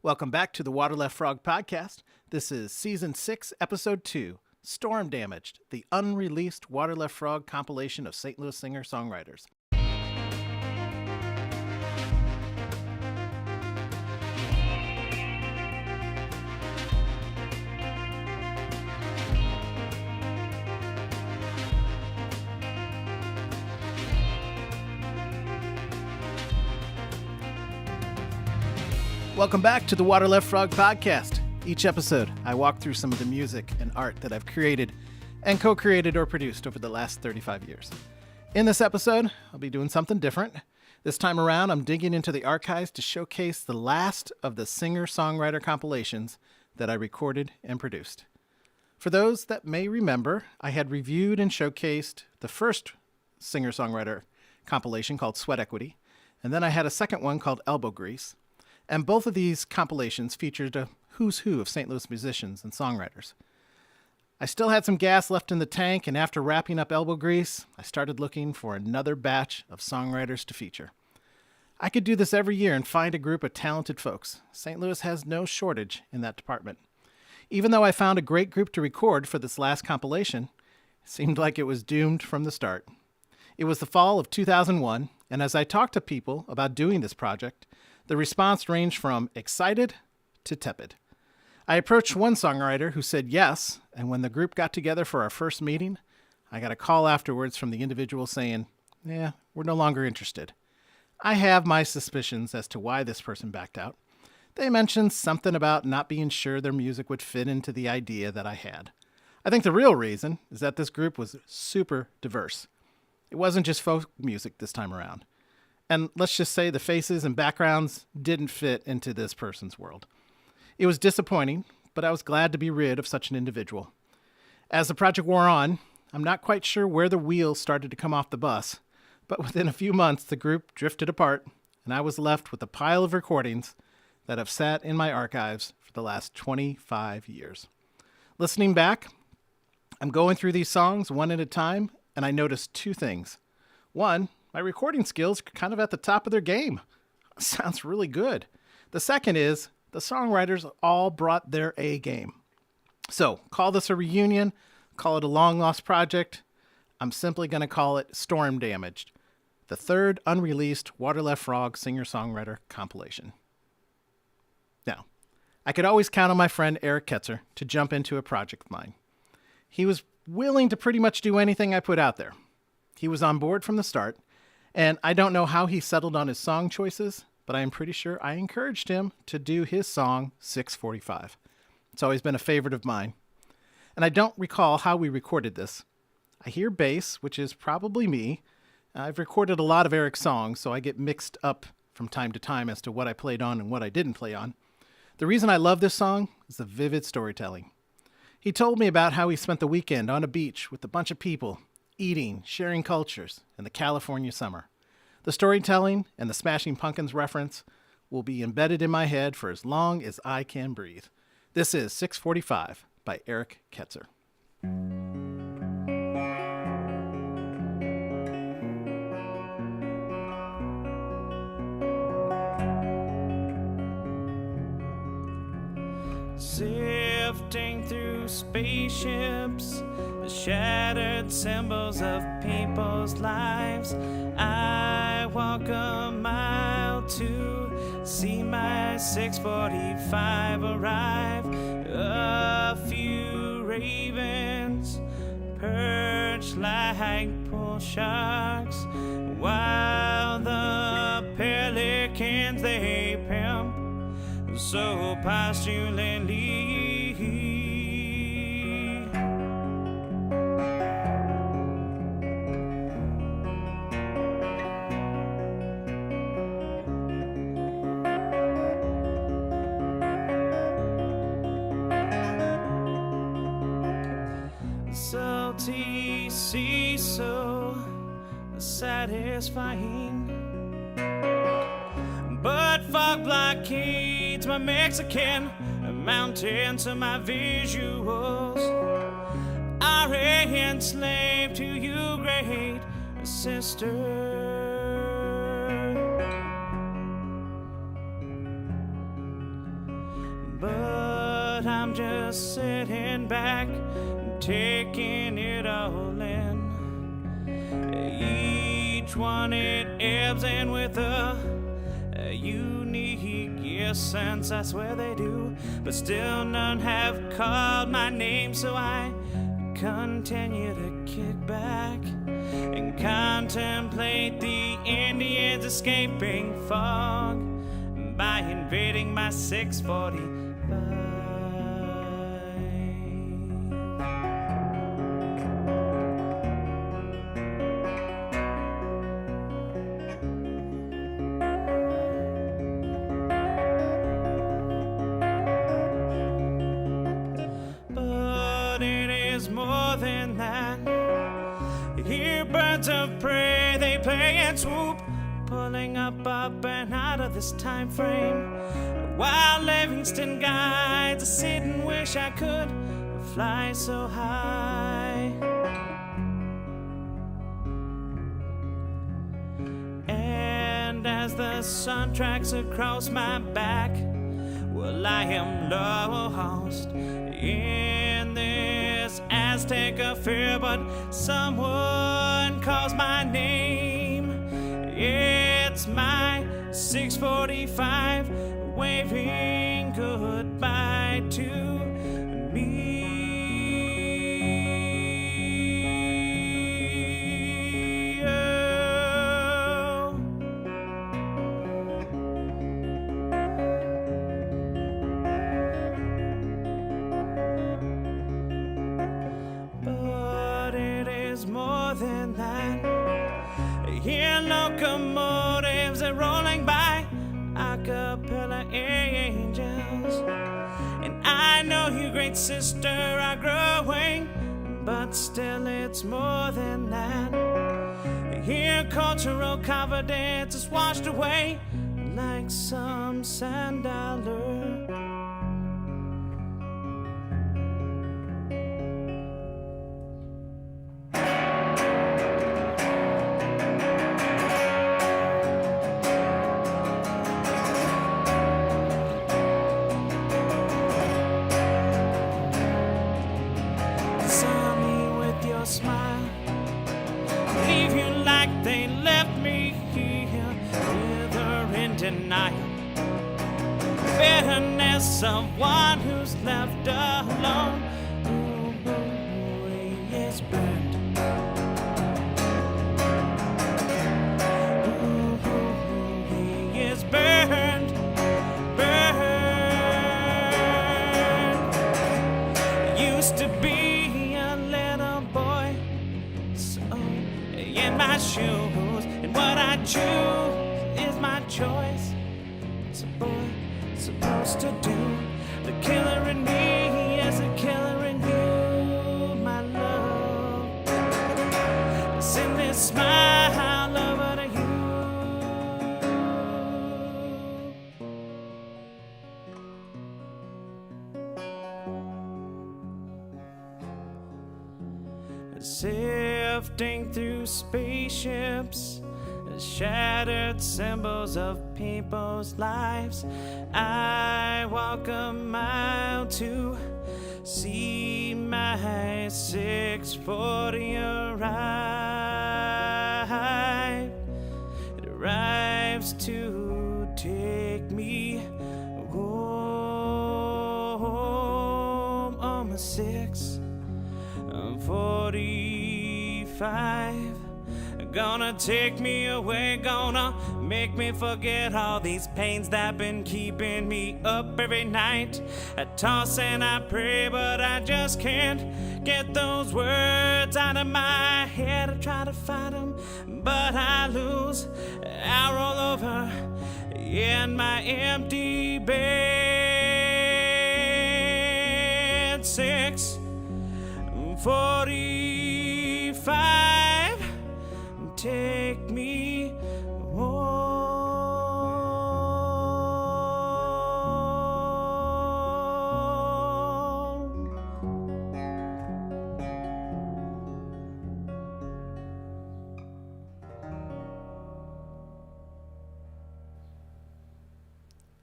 Welcome back to the Waterleftfrog Podcast. This is Season 6, Episode 2, Storm Damaged, the unreleased Waterleftfrog compilation of St. Louis singer-songwriters. Welcome back to the Waterleftfrog Podcast. Each episode, I walk through some of the music and art that I've created and co-created or produced over the last 35 years. In this episode, I'll be doing something different. This time around, I'm digging into the archives to showcase the last of the singer-songwriter compilations that I recorded and produced. For those that may remember, I had reviewed and showcased the first singer-songwriter compilation called Sweat Equity, and then I had a second one called Elbow Grease. And both of these compilations featured a who's who of St. Louis musicians and songwriters. I still had some gas left in the tank, and after wrapping up Elbow Grease, I started looking for another batch of songwriters to feature. I could do this every year and find a group of talented folks. St. Louis has no shortage in that department. Even though I found a great group to record for this last compilation, it seemed like it was doomed from the start. It was the fall of 2001, and as I talked to people about doing this project, the response ranged from excited to tepid. I approached one songwriter who said yes, and when the group got together for our first meeting, I got a call afterwards from the individual saying, we're no longer interested. I have my suspicions as to why this person backed out. They mentioned something about not being sure their music would fit into the idea that I had. I think the real reason is that this group was super diverse. It wasn't just folk music this time around. And let's just say the faces and backgrounds didn't fit into this person's world. It was disappointing, but I was glad to be rid of such an individual. As the project wore on, I'm not quite sure where the wheels started to come off the bus, but within a few months, the group drifted apart, and I was left with a pile of recordings that have sat in my archives for the last 25 years. Listening back, I'm going through these songs one at a time, and I noticed two things. One, my recording skills are kind of at the top of their game. Sounds really good. The second is the songwriters all brought their A game. So call this a reunion, call it a long-lost project. I'm simply going to call it Storm Damaged, the third unreleased Waterleftfrog singer-songwriter compilation. Now, I could always count on my friend Eric Ketzer to jump into a project of mine. He was willing to pretty much do anything I put out there. He was on board from the start. And I don't know how he settled on his song choices, but I am pretty sure I encouraged him to do his song 645. It's always been a favorite of mine. And I don't recall how we recorded this. I hear bass, which is probably me. I've recorded a lot of Eric's songs, so I get mixed up from time to time as to what I played on and what I didn't play on. The reason I love this song is the vivid storytelling. He told me about how he spent the weekend on a beach with a bunch of people, eating, sharing cultures, in the California summer. The storytelling and the Smashing Pumpkins reference will be embedded in my head for as long as I can breathe. This is 645 by Eric Ketzer. Sifting through spaceships, the shattered symbols of people's lives. I walk a mile to see my 645 arrive. A few ravens perch like pool sharks, while the pelicans they pimp so postulantly. Salty sea so satisfying, but fog blockades my Mexican mountains of my visuals. Are enslaved to you, great sister. but I'm just sitting back, taking it all in. Each one it ebbs in with a unique essence, I swear they do, but still none have called my name, so I continue to kick back and contemplate the Indians escaping fog by invading my 645. But it is more than that. Here birds of prey, they play and swoop, pulling up and out of this time frame, while Livingston guides, I sit and wish I could fly so high. And as the sun tracks across my back, well, I am lost in this Aztec affair, but someone calls my name. It's my 645 waving goodbye to me. Oh. But it is more than that. Hear locomotives are rolling by, a cappella angels, and I know you, great sister, are growing, but still it's more than that. Here cultural confidence is washed away like some sand dollar. Smile, leave you like they left me here, wither in denial, bitterness of one who's left alone. Ooh, he is burned. Ooh, he is burned, burned. Used to be in my shoes, and what I choose is my choice. What's a boy supposed to do? The killer in me is a killer in you, my love. Send this smile over to you. Sifting through spaceships, shattered symbols of people's lives, I walk a mile to see my 640 arrive. It arrives to take me home on the 645. Gonna take me away, gonna make me forget all these pains that been keeping me up every night. I toss and I pray, but I just can't get those words out of my head. I try to find them, but I lose. I roll over in my empty bed. 645. Take me home.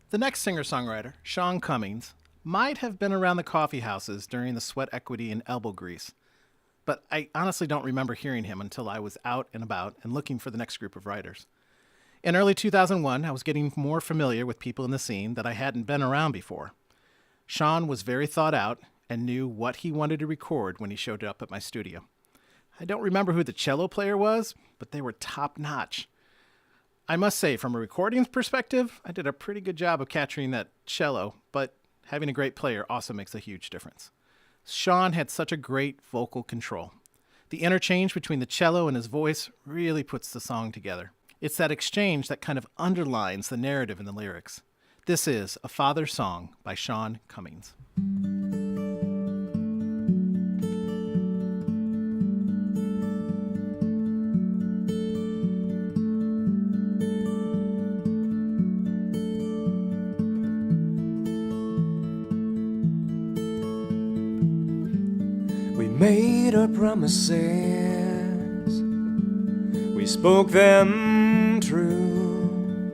The next singer-songwriter, Shawn Cummings, might have been around the coffee houses during the sweat equity and elbow grease. But I honestly don't remember hearing him until I was out and about and looking for the next group of writers. In early 2001, I was getting more familiar with people in the scene that I hadn't been around before. Shawn was very thought out and knew what he wanted to record when he showed up at my studio. I don't remember who the cello player was, but they were top-notch. I must say, from a recordings perspective, I did a pretty good job of capturing that cello, but having a great player also makes a huge difference. Shawn had such a great vocal control. The interchange between the cello and his voice really puts the song together. It's that exchange that kind of underlines the narrative in the lyrics. This is A Father's Song by Shawn Cummings. We made our promises, we spoke them true,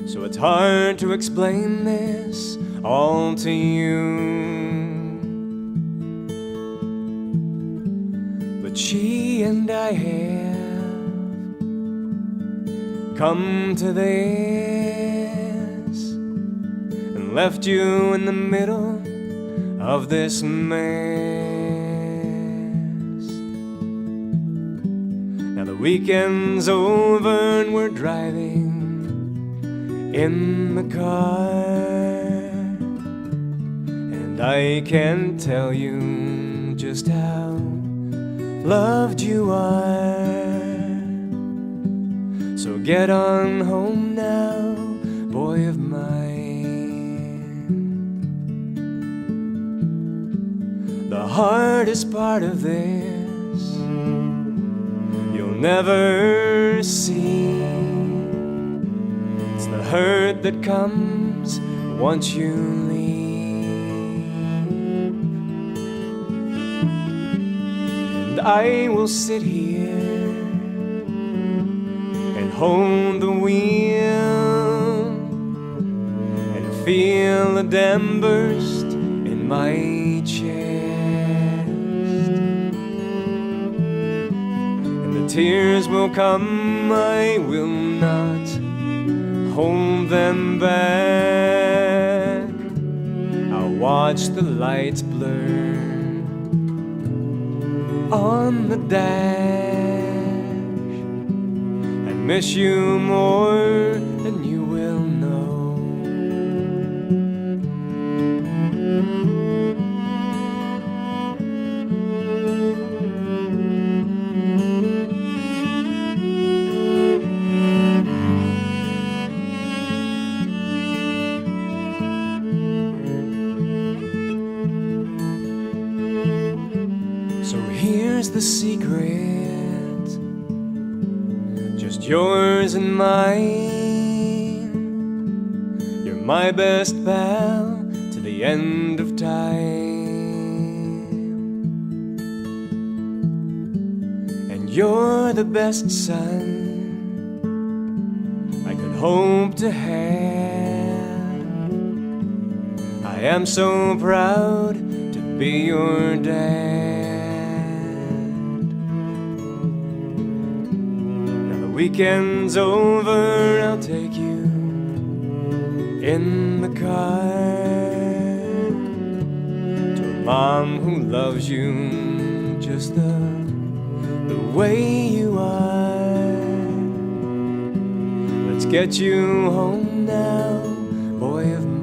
so it's hard to explain this all to you. But she and I have come to this and left you in the middle of this mess. Now the weekend's over and we're driving in the car, and I can tell you just how loved you are. So get on home now, boy of mine. The hardest part of this you'll never see. It's the hurt that comes once you leave. And I will sit here and hold the wheel and feel a dam burst in my chest. And the tears will come, I will not hold them back. I'll watch the lights blur on the dash and miss you more than you will know. The secret, just yours and mine. You're my best pal to the end of time, and you're the best son I could hope to have. I am so proud to be your dad. Weekend's over, I'll take you in the car to a mom who loves you just the way you are. Let's get you home now, boy of mine.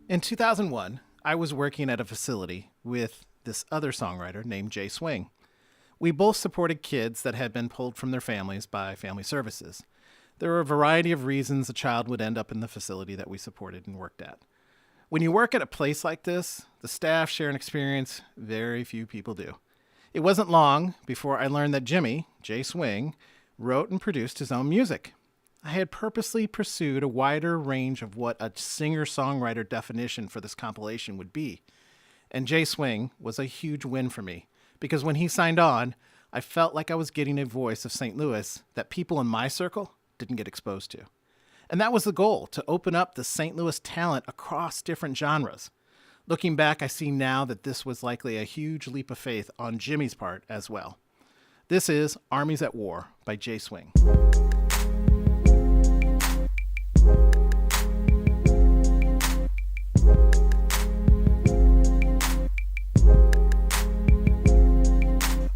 In 2001, I was working at a facility with this other songwriter named Jay Swing. We both supported kids that had been pulled from their families by family services. There were a variety of reasons a child would end up in the facility that we supported and worked at. When you work at a place like this, the staff share an experience very few people do. It wasn't long before I learned that Jimmy, Jay Swing, wrote and produced his own music. I had purposely pursued a wider range of what a singer-songwriter definition for this compilation would be. And Jay Swing was a huge win for me, because when he signed on, I felt like I was getting a voice of St. Louis that people in my circle didn't get exposed to. And that was the goal, to open up the St. Louis talent across different genres. Looking back, I see now that this was likely a huge leap of faith on Jimmy's part as well. This is Armies at War by Jay Swing.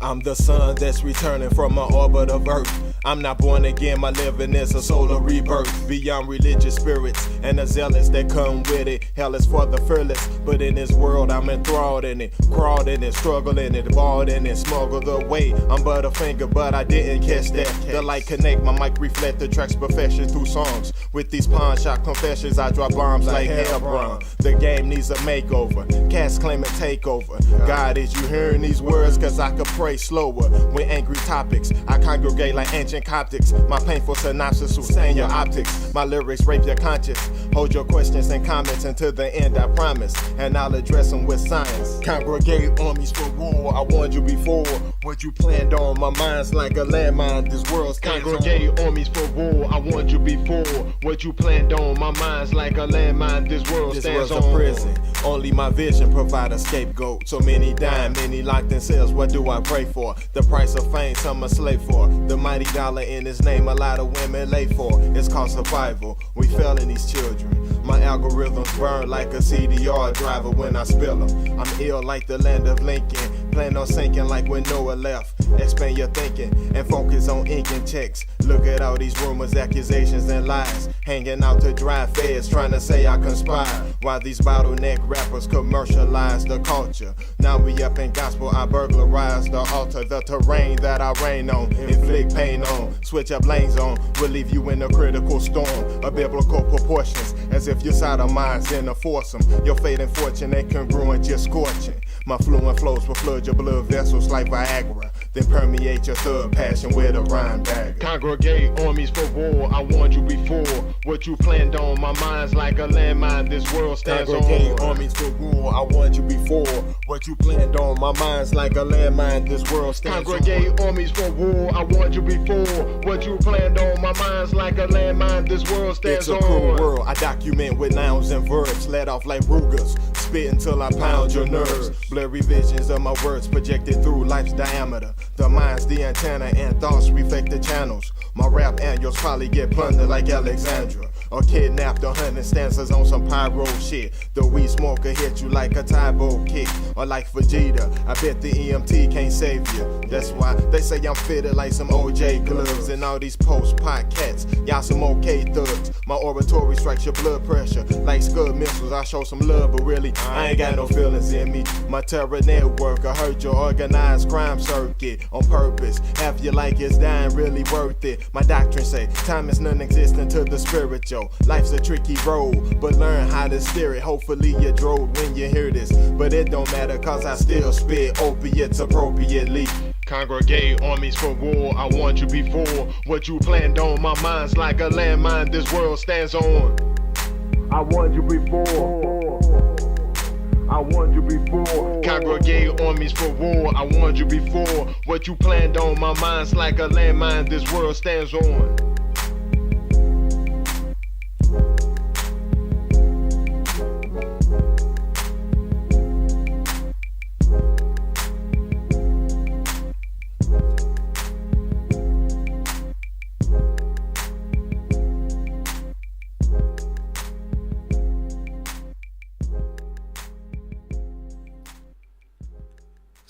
I'm the sun that's returning from my orbit of Earth. I'm not born again, my living is a solar rebirth. Beyond religious spirits and the zealots that come with it. Hell is for the fearless, but in this world I'm enthralled in it. Crawled in it, struggled in it, balled in it, smuggled away. I'm but a finger, but I didn't catch that. The light connect, my mic reflect the track's perfection through songs. With these pawn shot confessions, I drop bombs like Hebron. The game needs a makeover, cats claiming takeover. God, is you hearing these words? Cause I could pray slower. With angry topics, I congregate like ancient Coptics. My painful synopsis will stain your optics. My lyrics rape your conscience. Hold your questions and comments until the end, I promise. And I'll address them with science. Congregate armies for war. I warned you before. What you planned on, my mind's like a landmine. This world's congregate armies for war. I warned you before. What you planned on, my mind's like a landmine. This world stands on. Prison. Only my vision provide a scapegoat. So many dying, many locked in cells. What do I pray for? The price of fame, some a slave for. The mighty dollar in his name, a lot of women lay for. It's called survival. We failing these children. My algorithms burn like a CDR driver when I spill them. I'm ill like the land of Lincoln. Plan on sinking like when Noah left. Expand your thinking and focus on ink and checks. Look at all these rumors, accusations, and lies. Hanging out to dry feds, trying to say I conspire. While these bottleneck rappers commercialize the culture. Now we up in gospel, I burglarize the altar. The terrain that I reign on, inflict pain on. Switch up lanes on, will leave you in a critical storm. Of biblical proportions, as if your sodomites in a foursome. Your fate and fortune ain't congruent, just scorching. My fluent flows will flood your blood vessels like Viagra. Then permeate your thug passion with a rhyme dagger. Congregate armies for war, I warned you before. What you planned on, my mind's like a landmine. This world stands on. Congregate armies for war, I warned you before. What you planned on, my mind's like a landmine. This world stands on. Congregate armies for war, I warned you before. What you planned on, my mind's like a landmine. This world stands on. It's a cruel world, I document with nouns and verbs. Let off like Rugers, spit until I pound your nerves. Blurry visions of my words projected through life's diameter. The mind's the antenna and thoughts reflect the channels. My rap annuals probably get plundered like Alexandra. Or kidnapped or hunting stanzas on some pyro shit. The weed smoker hit you like a Tybo kick. Or like Vegeta, I bet the EMT can't save you. That's why they say I'm fitted like some OJ gloves. And all these post-pot cats, y'all some okay thugs. My oratory strikes your blood pressure like Scud missiles. I show some love, but really I ain't got no feelings in me. My terror network, I heard your organized crime circuit on purpose. Half you like it's dying, really worth it. My doctrine say time is non-existent to the spiritual. Life's a tricky road, but learn how to steer it. Hopefully you drove when you hear this, but it don't matter cause I still spit opiates appropriately. Congregate armies for war, I warned you before. What you planned on, my mind's like a landmine. This world stands on. I warned you before. I warned you before. Congregate armies for war, I warned you before. What you planned on, my mind's like a landmine. This world stands on.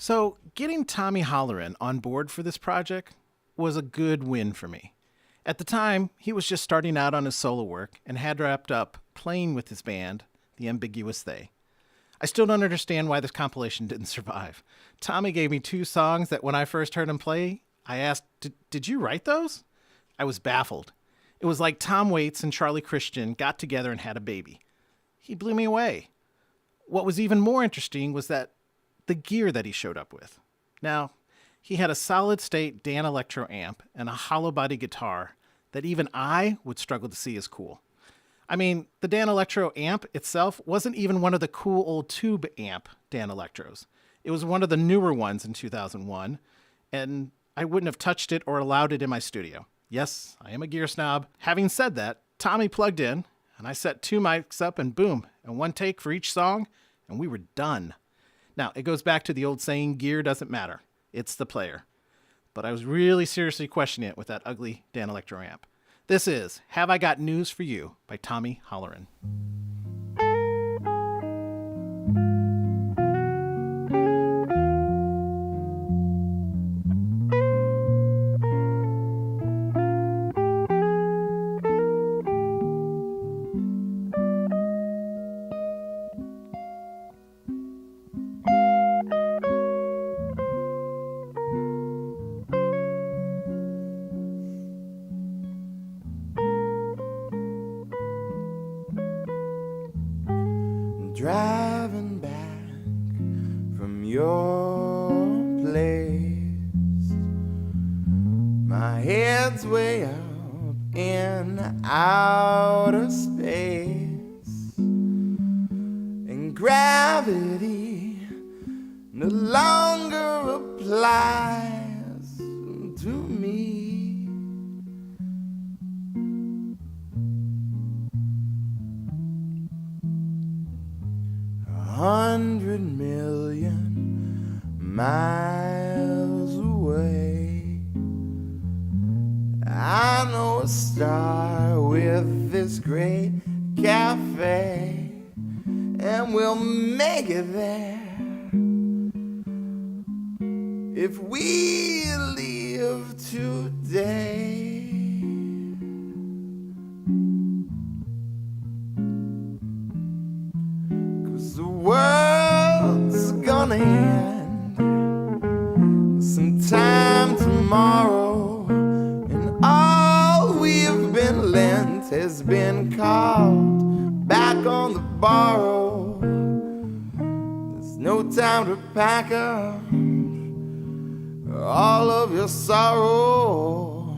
So getting Tommy Holloran on board for this project was a good win for me. At the time, he was just starting out on his solo work and had wrapped up playing with his band, The Ambiguous They. I still don't understand why this compilation didn't survive. Tommy gave me 2 songs that when I first heard him play, I asked, did you write those? I was baffled. It was like Tom Waits and Charlie Christian got together and had a baby. he blew me away. What was even more interesting was that the gear that he showed up with. Now, he had a solid-state Dan Electro amp and a hollow body guitar that even I would struggle to see as cool. I mean, the Dan Electro amp itself wasn't even one of the cool old tube amp Dan Electros. It was one of the newer ones in 2001, and I wouldn't have touched it or allowed it in my studio. Yes, I am a gear snob. Having said that, Tommy plugged in, and I set 2 mics up, and boom, and 1 take for each song, and we were done. Now, it goes back to the old saying, gear doesn't matter. It's the player. But I was really seriously questioning it with that ugly Dan Electro amp. This is Have I Got News for You by Tommy Holloran. Driving back from your place, my head's way up in outer space, and gravity no longer applies to me. $100 million miles away, I know a star with this great cafe, and we'll make it there if we live today. The world's gonna end sometime tomorrow, and all we've been lent has been called back on the borrow. There's no time to pack up all of your sorrow.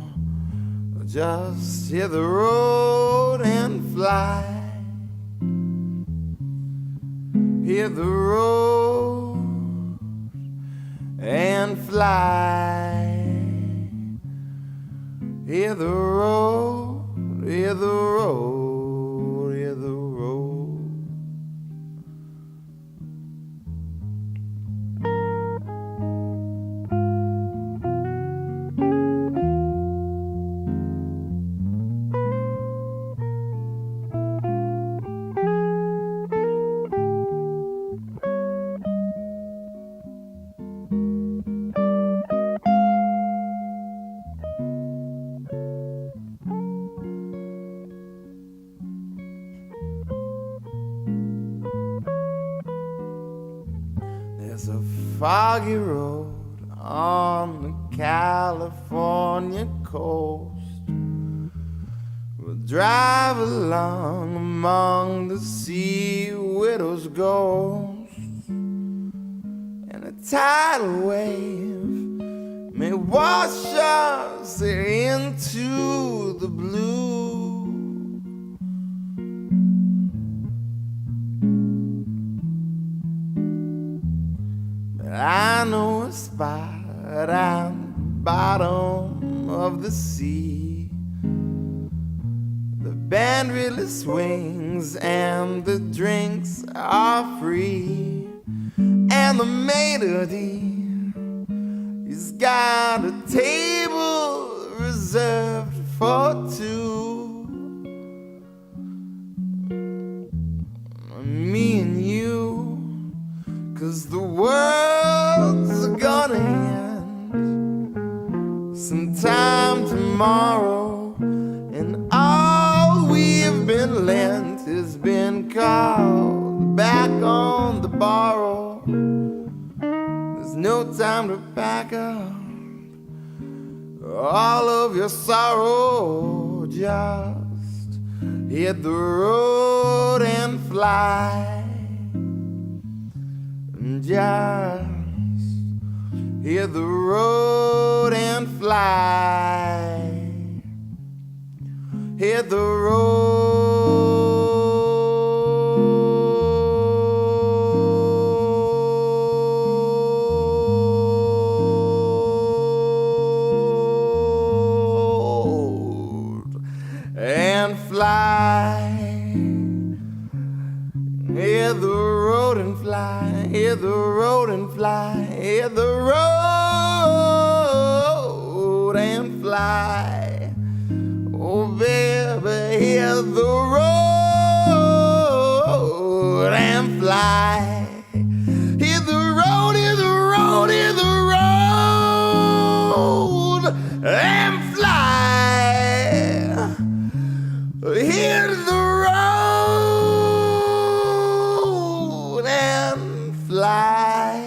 Just hit the road and fly. Hit the road and fly. Hit the road, hit the road, hit the road. There's a foggy road on the California coast. We'll drive along among the sea widow's ghosts, and a tidal wave may wash us into the blue. I know a spot at the bottom of the sea. The band really swings and the drinks are free, and the maitre d' he's got a table reserved for 2. Me and you, 'cause the world's gonna end sometime tomorrow, and all we've been lent has been called back on the borrow. There's no time to pack up all of your sorrow. Just hit the road and fly. Just hit the road and fly. Hit the road. And fly. Hit the road and fly. Hit the road and fly. Hit the road and fly. Oh, baby, hit the road and fly. Hit the road, hit the road, hit the road and fly. Hit the road and fly.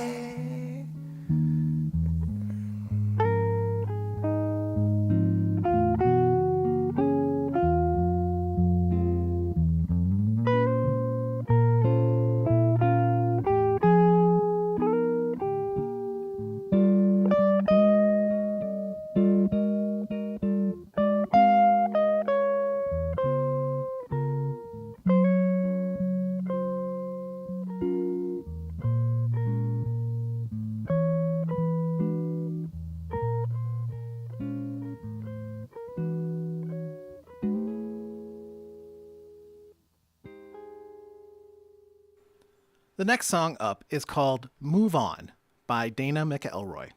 The next song up is called Move On by Dana McElroy.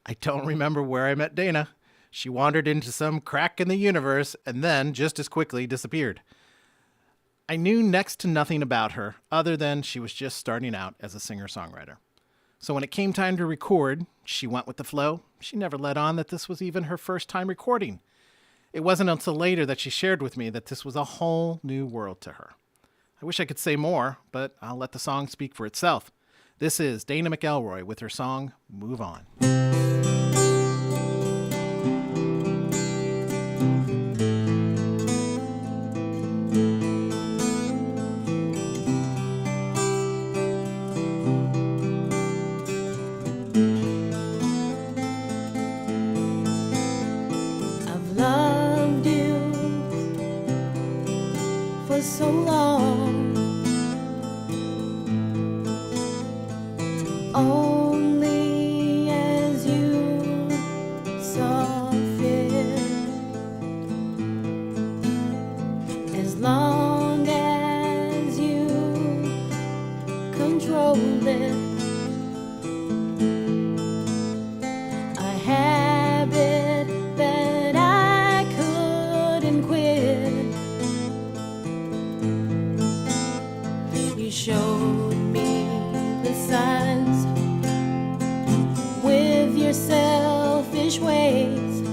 I don't remember where I met Dana. She wandered into some crack in the universe and then just as quickly disappeared. I knew next to nothing about her other than she was just starting out as a singer-songwriter. So when it came time to record, she went with the flow. She never let on that this was even her first time recording. It wasn't until later that she shared with me that this was a whole new world to her. I wish I could say more, but I'll let the song speak for itself. This is Dana McElroy with her song, Move On. I've loved you for so long. Only as you saw fit. As long as you controlled it. A habit that I couldn't quit. You showed me the signs with your selfish ways.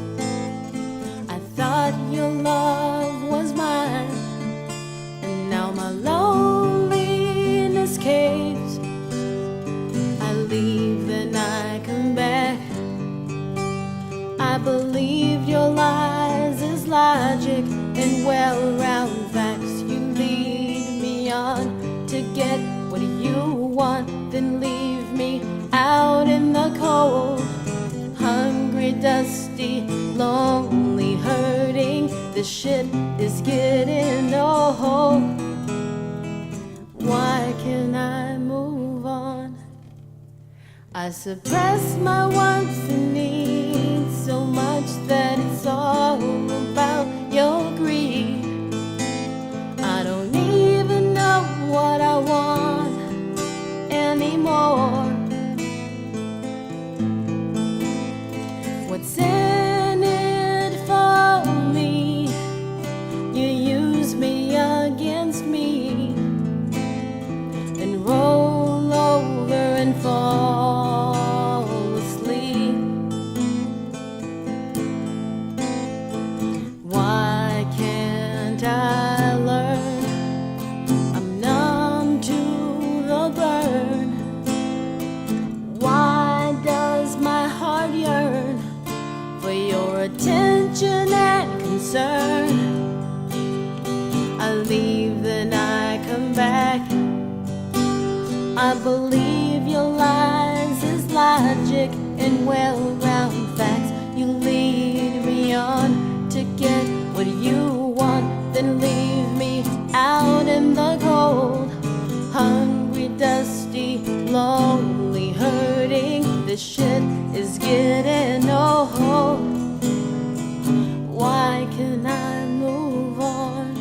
I thought your love was mine, and now my loneliness caves. I leave, then I come back. I believed your lies as logic and well-rounded facts. You lead me on to get what you want, then leave me out in the cold. Hungry, dusty, lonely, hurting. This shit is getting old. Why can't I move on? I suppress my wants and needs so much that it's all about your greed. I don't even know what I want anymore. What's in it for me? You use me against me, then roll over and fall asleep. I believe your lies is logic and well-rounded facts. You lead me on to get what you want, then leave me out in the cold. Hungry, dusty, lonely, hurting. This shit is getting old. Why can I move on?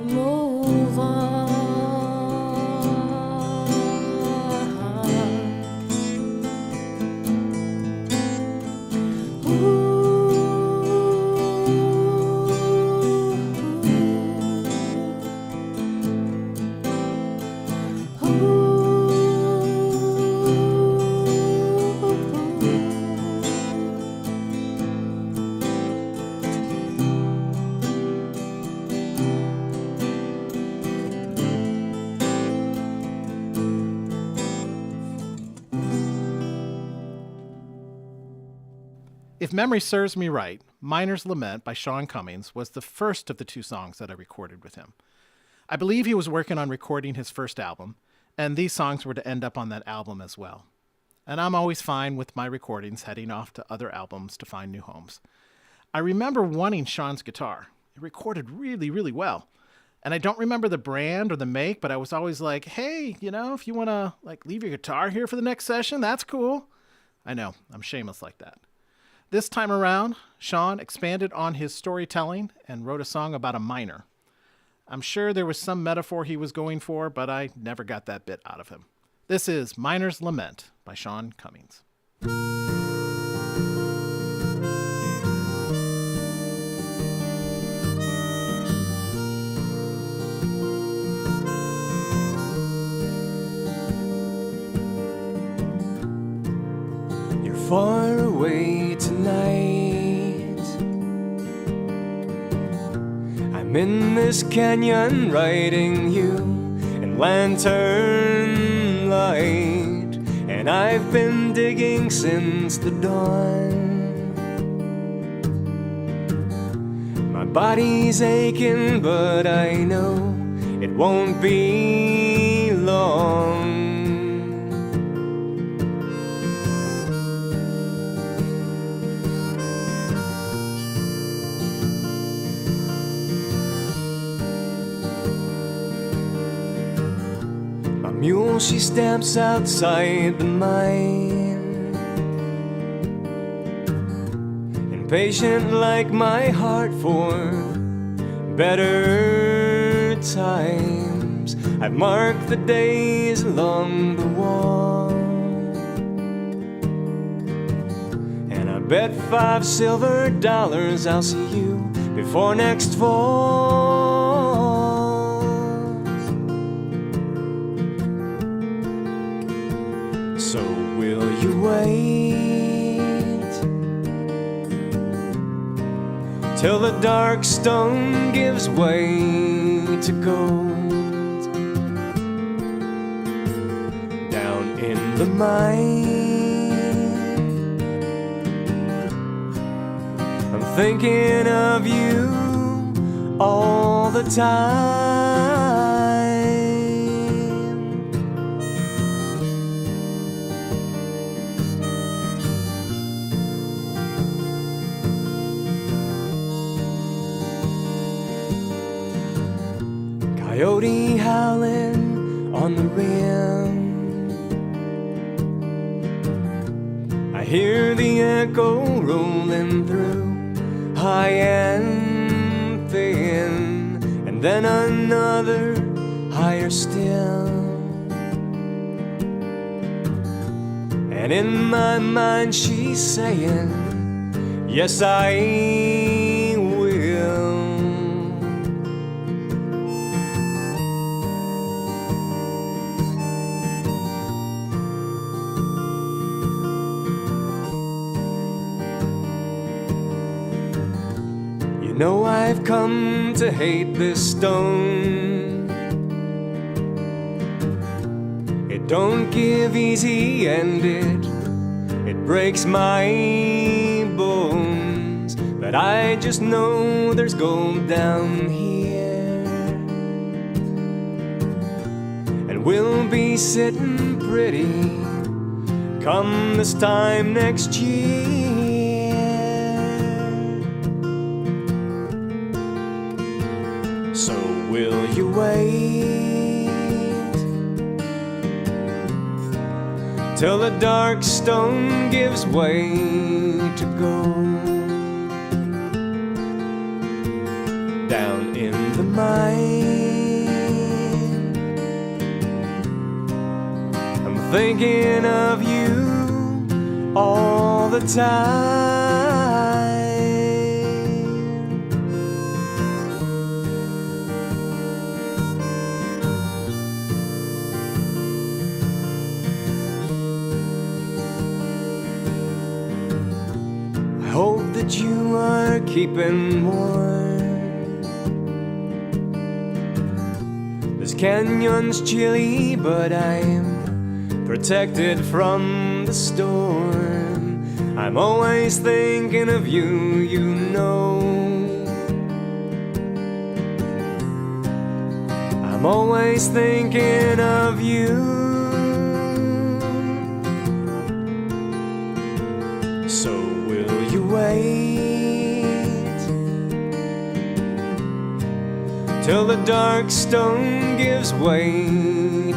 Move on. If memory serves me right, Miner's Lament by Shawn Cummings was the first of the 2 songs that I recorded with him. I believe he was working on recording his first album, and these songs were to end up on that album as well. And I'm always fine with my recordings heading off to other albums to find new homes. I remember wanting Shawn's guitar. It recorded really, really well. And I don't remember the brand or the make, but I was always like, hey, if you want to leave your guitar here for the next session, that's cool. I know, I'm shameless like that. This time around, Shawn expanded on his storytelling and wrote a song about a miner. I'm sure there was some metaphor he was going for, but I never got that bit out of him. This is Miner's Lament by Shawn Cummings. You're far away tonight. I'm in this canyon writing you in lantern light, and I've been digging since the dawn. My body's aching, but I know it won't be long. Mule, she stamps outside the mine, impatient like my heart for better times. I've marked the days along the wall, and I bet $5 silver I'll see you before next fall. So will you wait till the dark stone gives way to gold down in the mine? I'm thinking of you all the time. Coyote howling on the rim, I hear the echo rolling through, high and thin, and then another higher still. And in my mind she's saying, yes, I will. You know I've come to hate this stone. It don't give easy and it breaks my bones. But I just know there's gold down here. And we'll be sitting pretty come this time next year. So will you wait till the dark stone gives way to go down in the mine? I'm thinking of you all the time. I hope that you are keeping warm. This canyon's chilly, but I'm protected from the storm. I'm always thinking of you, you know. I'm always thinking of you. So will you wait till the dark stone gives way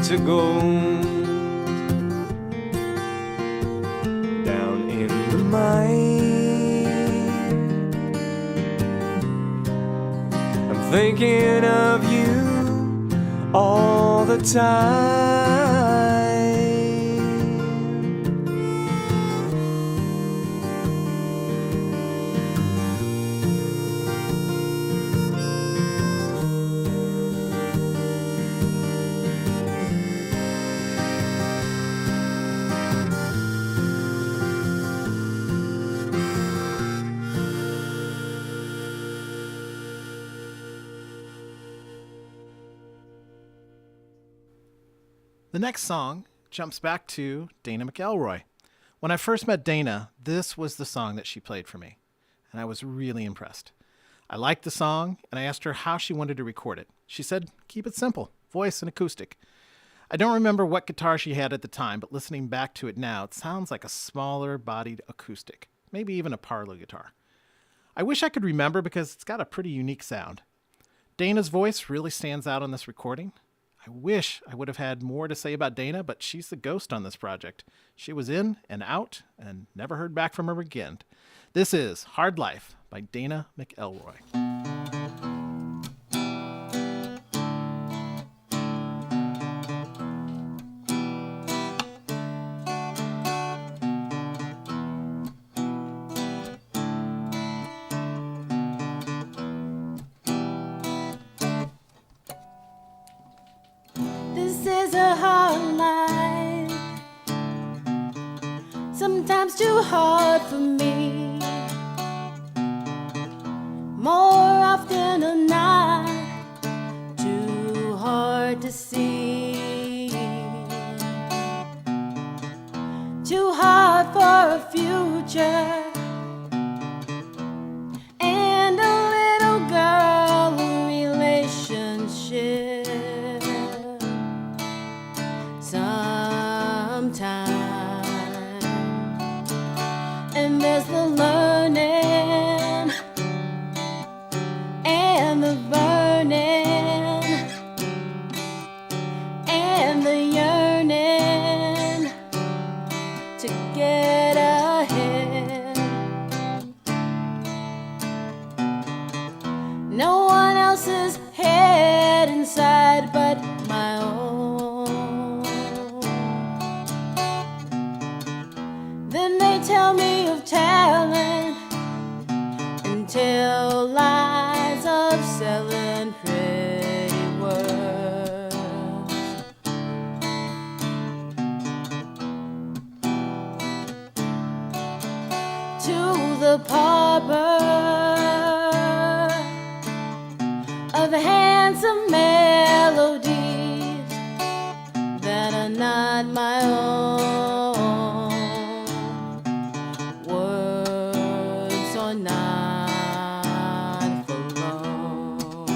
to gold down in the mine? I'm thinking of you all the time. The next song jumps back to Dana McElroy. When I first met Dana, this was the song that she played for me, and I was really impressed. I liked the song, and I asked her how she wanted to record it. She said, keep it simple, voice and acoustic. I don't remember what guitar she had at the time, but listening back to it now, it sounds like a smaller bodied acoustic, maybe even a parlor guitar. I wish I could remember because it's got a pretty unique sound. Dana's voice really stands out on this recording. I wish I would have had more to say about Dana, but she's the ghost on this project. She was in and out and never heard back from her again. This is Hard Life by Dana McElroy. This is a hard life, sometimes too hard for me. More often than not, too hard to see. Too hard for a future and a little girl relationship. Sometimes, and there's the learning and the burning and the yearning to get ahead. No one else's head inside but my own. Then they tell me of talent and tell lies of selling pretty words. To the harbor of handsome melodies that are not my own. Words are not for long,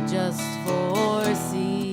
just for seasons.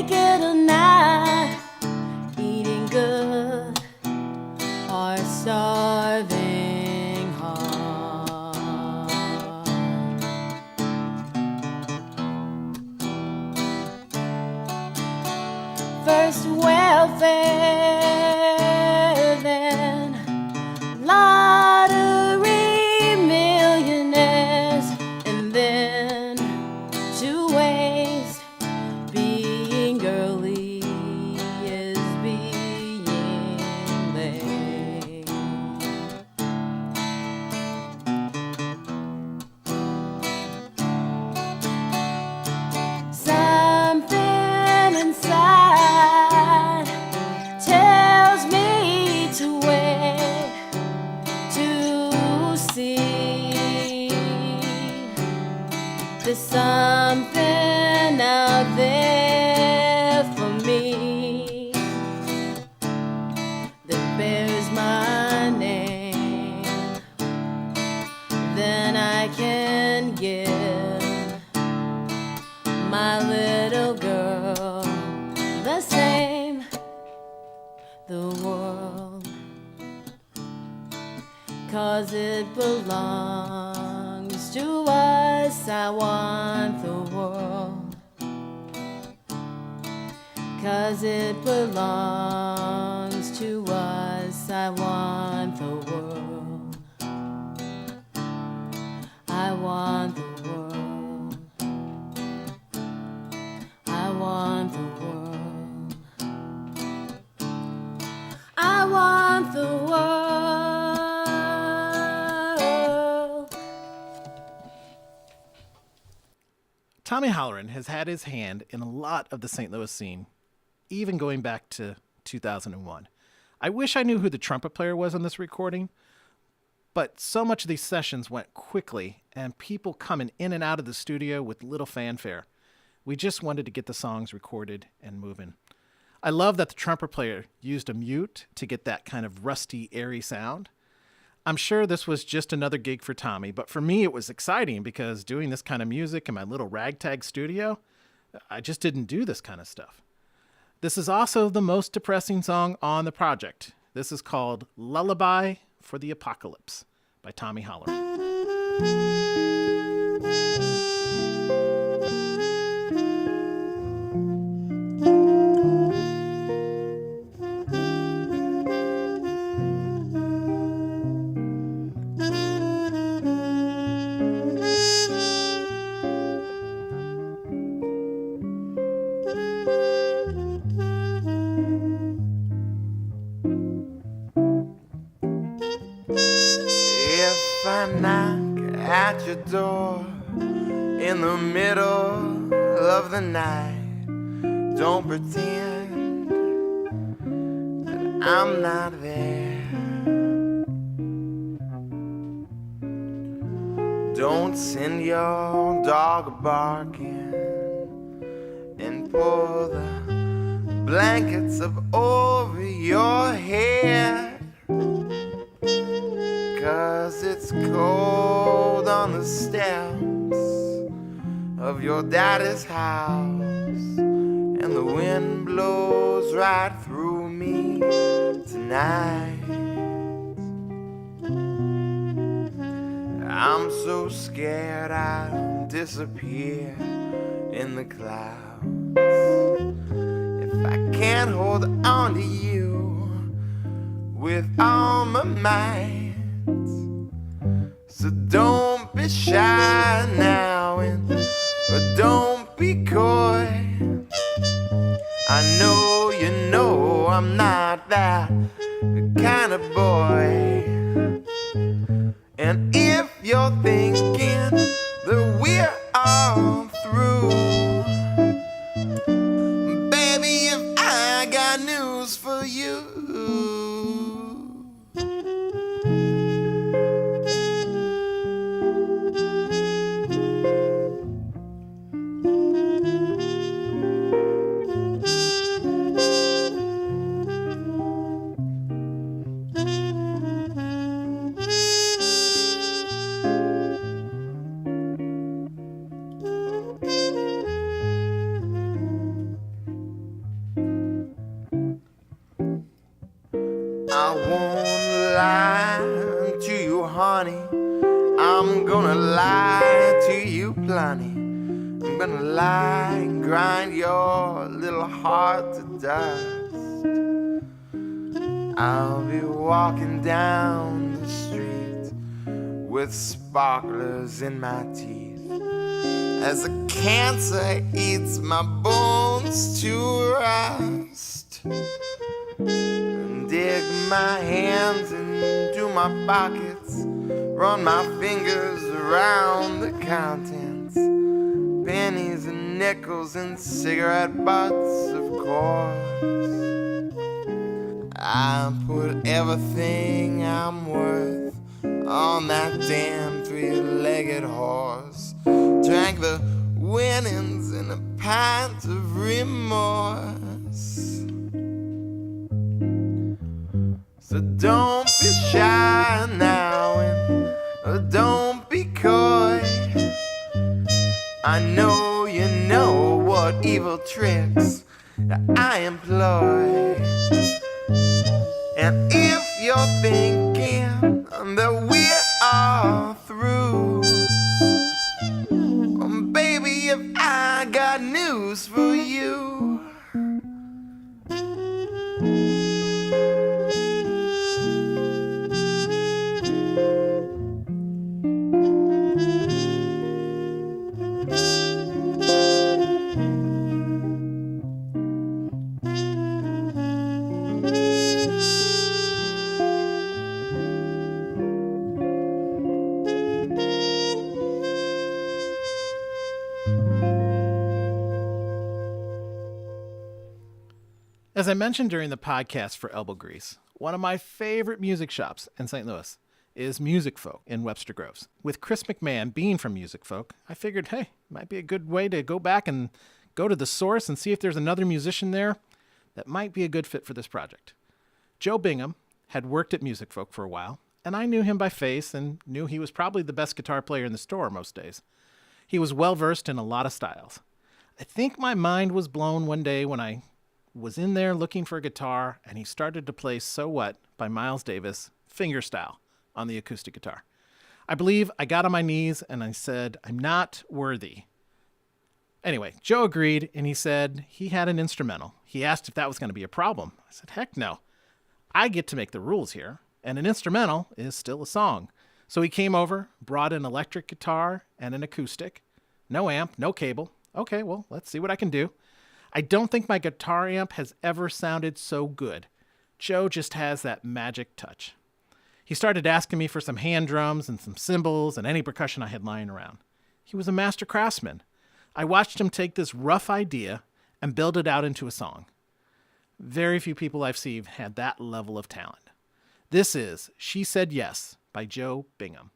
make it a night, eating good or starving hard. First welfare, then lottery millionaires, and then to waste. Being early is being late. Something inside tells me to wait to see. There's something out there for me that bears my name. Then I can give my little girl the same. The world, 'cause it belongs to us. I want the world, 'cause it belongs to us. I want the world. I want the world. I want the world. I want the world. Tommy Holloran has had his hand in a lot of the St. Louis scene, even going back to 2001. I wish I knew who the trumpet player was on this recording, but so much of these sessions went quickly and people coming in and out of the studio with little fanfare. We just wanted to get the songs recorded and moving. I love that the trumpet player used a mute to get that kind of rusty, airy sound. I'm sure this was just another gig for Tommy, but for me it was exciting because doing this kind of music in my little ragtag studio, I just didn't do this kind of stuff. This is also the most depressing song on the project. This is called Lullaby for the Apocalypse by Tommy Holloran. If I knock at your door in the middle of the night, don't pretend that I'm not there. Don't send your dog barking and pull the blankets up over your head. 'Cause it's cold on the steps of your daddy's house, and the wind blows right through me tonight. I'm so scared I'll disappear in the clouds if I can't hold on to you with all my might. So don't be shy now, but don't be coy. I know you know I'm not that kind of boy. And if you're thinking that we're all through, baby, if I got news for you. I won't lie to you, honey. I'm gonna lie to you plenty. I'm gonna lie and grind your little heart to dust. I'll be walking down the street with sparklers in my teeth as the cancer eats my bones to rust. And dig my hands into my pockets, run my fingers around the contents, pennies and nickels and cigarette butts, of course. I put everything I'm worth on that damn three-legged horse, drank the winnings in a pint of remorse. So don't be shy now and don't be coy. I know you know what evil tricks that I employ. And if you're thinking that we are through, baby, if I got news for you. As I mentioned during the podcast for Elbow Grease, one of my favorite music shops in St. Louis is Music Folk in Webster Groves. With Chris McMahon being from Music Folk, I figured, hey, might be a good way to go back and go to the source and see if there's another musician there that might be a good fit for this project. Joe Bigham had worked at Music Folk for a while, and I knew him by face and knew he was probably the best guitar player in the store most days. He was well-versed in a lot of styles. I think my mind was blown one day when I was in there looking for a guitar, and he started to play So What by Miles Davis, fingerstyle, on the acoustic guitar. I believe I got on my knees and I said, I'm not worthy. Anyway, Joe agreed, and he said he had an instrumental. He asked if that was going to be a problem. I said, heck no. I get to make the rules here, and an instrumental is still a song. So he came over, brought an electric guitar and an acoustic. No amp, no cable. Okay, well, let's see what I can do. I don't think my guitar amp has ever sounded so good. Joe just has that magic touch. He started asking me for some hand drums and some cymbals and any percussion I had lying around. He was a master craftsman. I watched him take this rough idea and build it out into a song. Very few people I've seen had that level of talent. This is She Said Yes by Joe Bigham.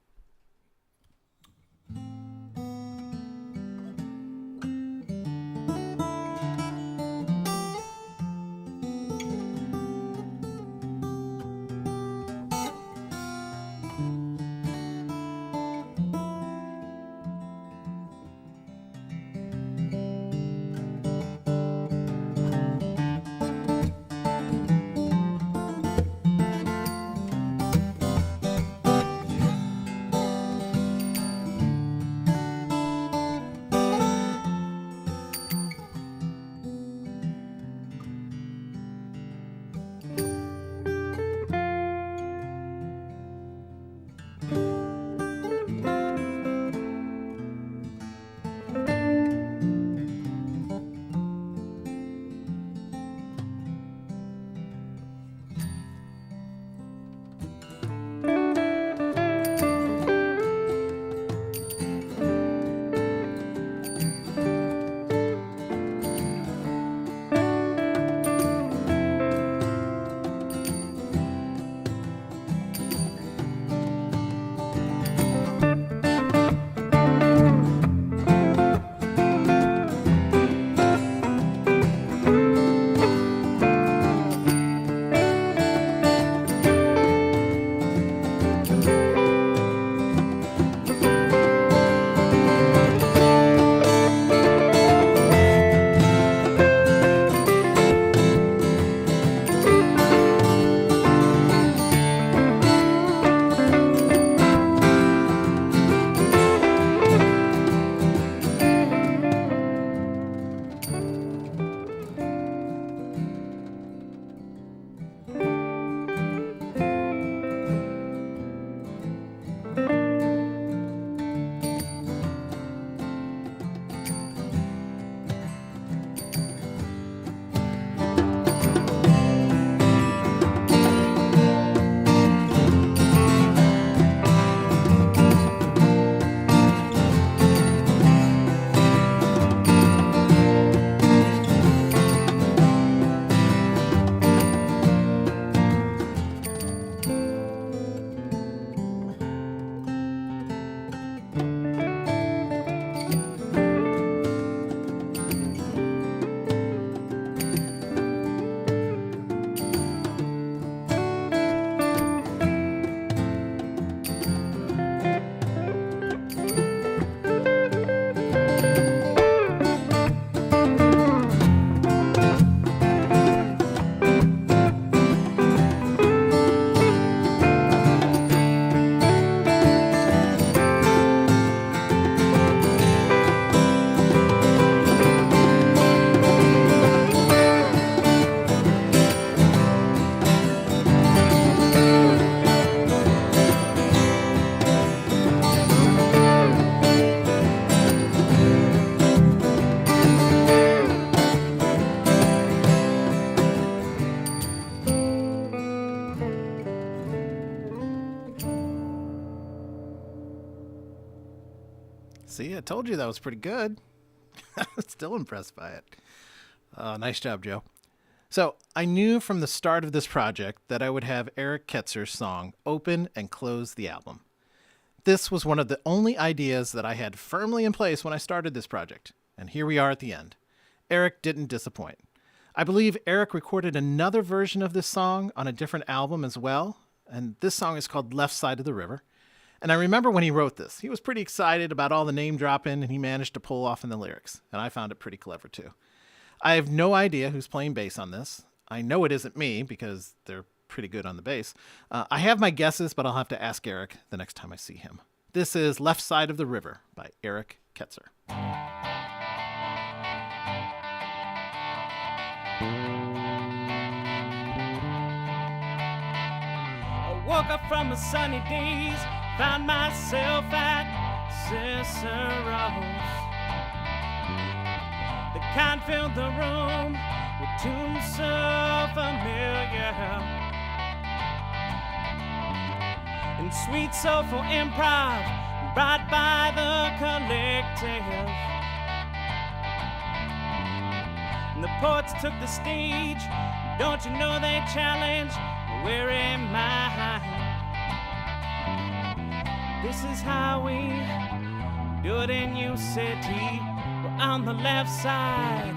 See, I told you that was pretty good. I'm still impressed by it. Nice job, Joe. So I knew from the start of this project that I would have Eric Ketzer's song open and close the album. This was one of the only ideas that I had firmly in place when I started this project. And here we are at the end. Eric didn't disappoint. I believe Eric recorded another version of this song on a different album as well. And this song is called Left Side of the River. And I remember when he wrote this, he was pretty excited about all the name dropping and he managed to pull off in the lyrics. And I found it pretty clever too. I have no idea who's playing bass on this. I know it isn't me because they're pretty good on the bass. I have my guesses, but I'll have to ask Eric the next time I see him. This is Left Side of the River by Eric Ketzer. I woke up from a sunny days, found myself at Cicero's. The kind filled the room with tunes so familiar, and sweet soulful improv brought by the collective. And the poets took the stage, don't you know they challenged weary mind. This is how we do it in your city. We're on the left side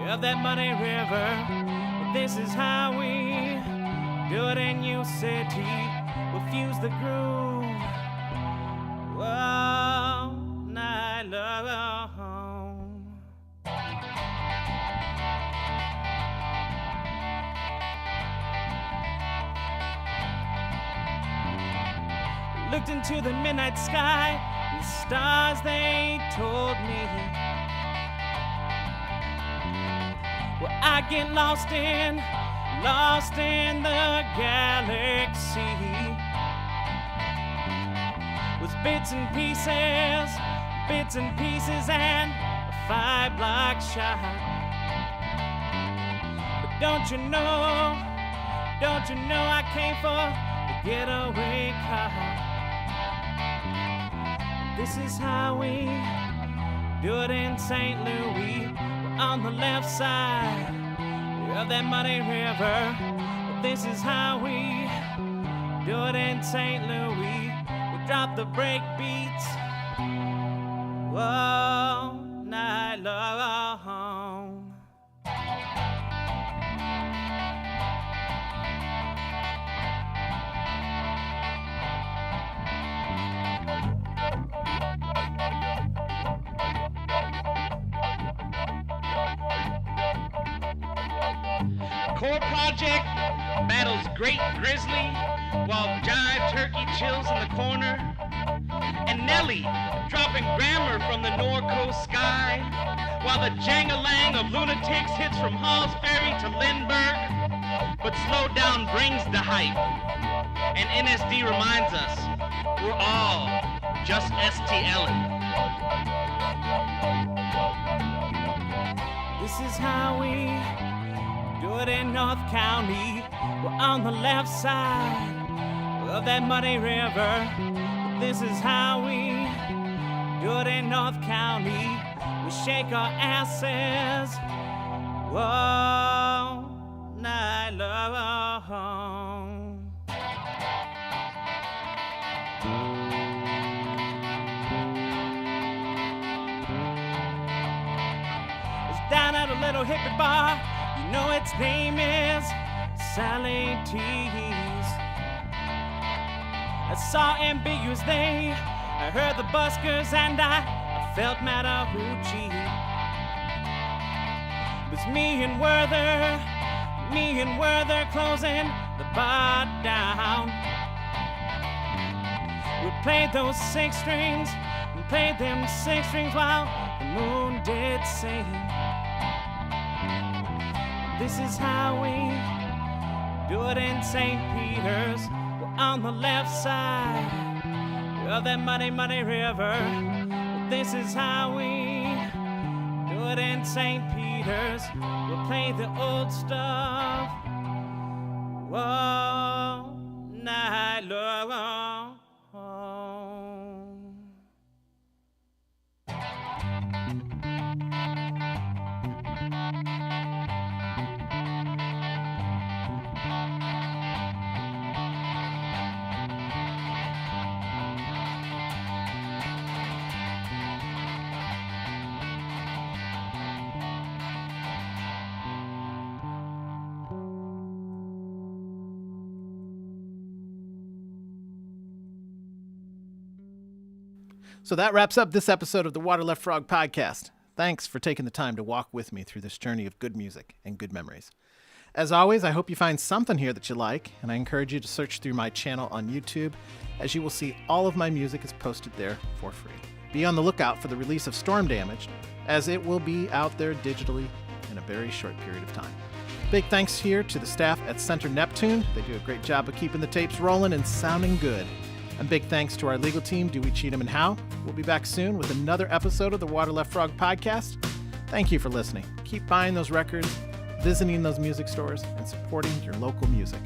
of that muddy river. This is how we do it in your city. We'll fuse the groove all night long. Looked into the midnight sky, and the stars they told me, well, I get lost in the galaxy. Was bits and pieces and a 5-block shot. But don't you know I came for the getaway car. This is how we do it in St. Louis. We're on the left side of that muddy river. This is how we do it in St. Louis. We drop the break beats all night long. Core Project battles Great Grizzly while Jive Turkey chills in the corner. And Nelly dropping grammar from the Norcoast sky while the jang-a-lang of lunatics hits from Halls Ferry to Lindbergh. But Slow Down brings the hype. And NSD reminds us we're all just STLing. This is how we do it in North County. We're on the left side of that muddy river. This is how we do it in North County. We shake our asses all night long. It's down at a little hippie bar. You know its name is Sally T's. I saw ambiguous they, I heard the buskers and I felt Mattahoochee. It was me and Werther closing the bar down. We played those 6 strings, and played them 6 strings while the moon did sing. This is how we do it in St. Peter's. We're on the left side of that muddy, muddy river. This is how we do it in St. Peter's. We'll play the old stuff all night long. So that wraps up this episode of the Waterleftfrog Podcast. Thanks for taking the time to walk with me through this journey of good music and good memories. As always, I hope you find something here that you like, and I encourage you to search through my channel on YouTube, as you will see all of my music is posted there for free. Be on the lookout for the release of Storm Damaged, as it will be out there digitally in a very short period of time. Big thanks here to the staff at Center Neptune. They do a great job of keeping the tapes rolling and sounding good. And big thanks to our legal team, Dewey, Cheatham, and Howe. We'll be back soon with another episode of the Waterleftfrog Podcast. Thank you for listening. Keep buying those records, visiting those music stores, and supporting your local music.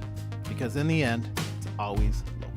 Because in the end, it's always local.